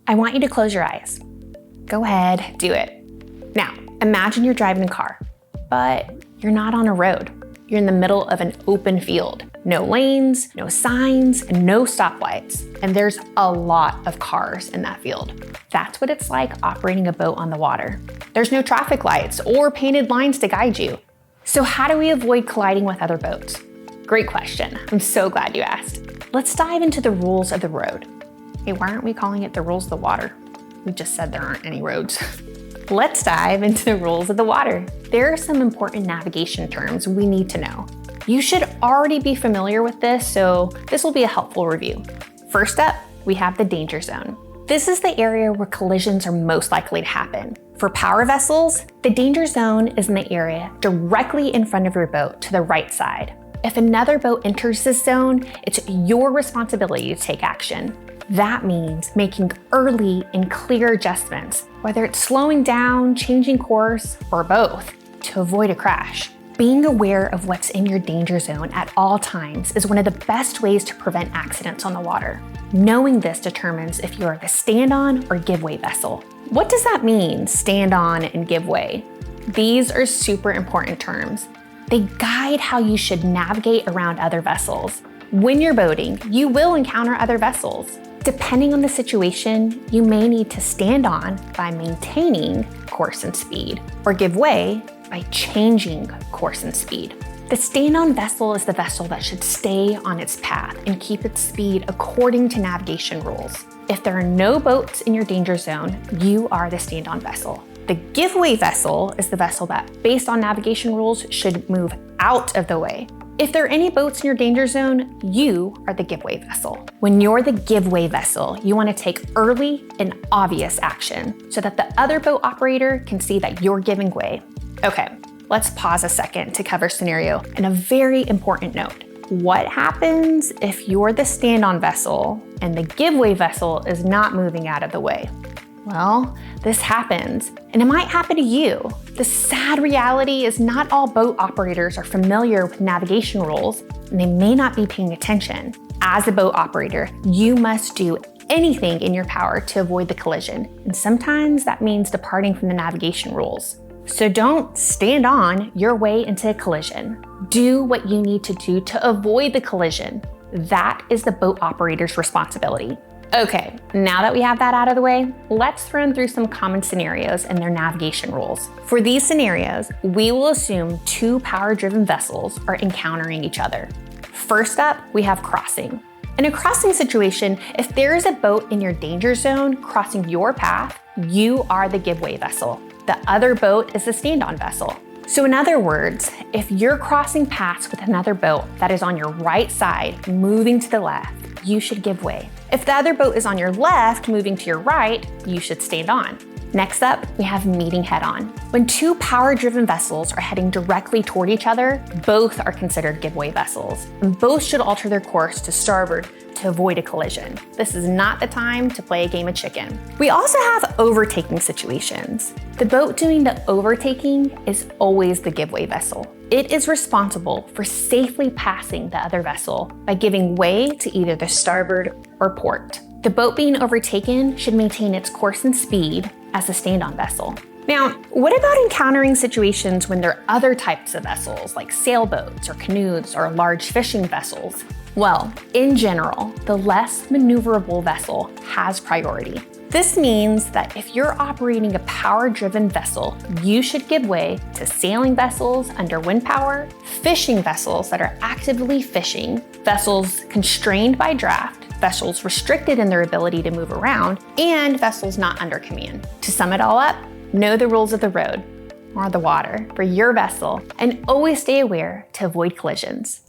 I want you to close your eyes. Go ahead, do it. Now, imagine you're driving a car, but you're not on a road. You're in the middle of an open field. No lanes, no signs, and no stoplights. And there's a lot of cars in that field. That's what it's like operating a boat on the water. There's no traffic lights or painted lines to guide you. So how do we avoid colliding with other boats? Great question. I'm so glad you asked. Let's dive into the rules of the road. Hey, why aren't we calling it the rules of the water? We just said there aren't any roads. Let's dive into the rules of the water. There are some important navigation terms we need to know. You should already be familiar with this, so this will be a helpful review. First up, we have the danger zone. This is the area where collisions are most likely to happen. For power vessels, the danger zone is in the area directly in front of your boat to the right side. If another boat enters this zone, it's your responsibility to take action. That means making early and clear adjustments, whether it's slowing down, changing course, or both, to avoid a crash. Being aware of what's in your danger zone at all times is one of the best ways to prevent accidents on the water. Knowing this determines if you're the stand-on or give-way vessel. What does that mean, stand on and give way? These are super important terms. They guide how you should navigate around other vessels. When you're boating, you will encounter other vessels. Depending on the situation, you may need to stand on by maintaining course and speed, or give way by changing course and speed. The stand-on vessel is the vessel that should stay on its path and keep its speed according to navigation rules. If there are no boats in your danger zone, you are the stand-on vessel. The give-way vessel is the vessel that, based on navigation rules, should move out of the way. If there are any boats in your danger zone, you are the give-way vessel. When you're the give-way vessel, you want to take early and obvious action so that the other boat operator can see that you're giving way. Okay, let's pause a second to cover scenario and a very important note. What happens if you're the stand-on vessel and the give-way vessel is not moving out of the way? Well, this happens, and it might happen to you. The sad reality is not all boat operators are familiar with navigation rules, and they may not be paying attention. As a boat operator, you must do anything in your power to avoid the collision, and sometimes that means departing from the navigation rules. So don't stand on your way into a collision. Do what you need to do to avoid the collision. That is the boat operator's responsibility. Okay, now that we have that out of the way, let's run through some common scenarios and their navigation rules. For these scenarios, we will assume two power-driven vessels are encountering each other. First up, we have crossing. In a crossing situation, if there is a boat in your danger zone crossing your path, you are the give-way vessel. The other boat is the stand-on vessel. So in other words, if you're crossing paths with another boat that is on your right side, moving to the left, you should give way. If the other boat is on your left, moving to your right, you should stand on. Next up, we have meeting head-on. When two power-driven vessels are heading directly toward each other, both are considered give-way vessels, and both should alter their course to starboard to avoid a collision. This is not the time to play a game of chicken. We also have overtaking situations. The boat doing the overtaking is always the give-way vessel. It is responsible for safely passing the other vessel by giving way to either the starboard or port. The boat being overtaken should maintain its course and speed as a stand-on vessel. Now, what about encountering situations when there are other types of vessels like sailboats or canoes or large fishing vessels? Well, in general, the less maneuverable vessel has priority. This means that if you're operating a power-driven vessel, you should give way to sailing vessels under wind power, fishing vessels that are actively fishing, vessels constrained by draft, vessels restricted in their ability to move around, and vessels not under command. To sum it all up, know the rules of the road or the water for your vessel, and always stay aware to avoid collisions.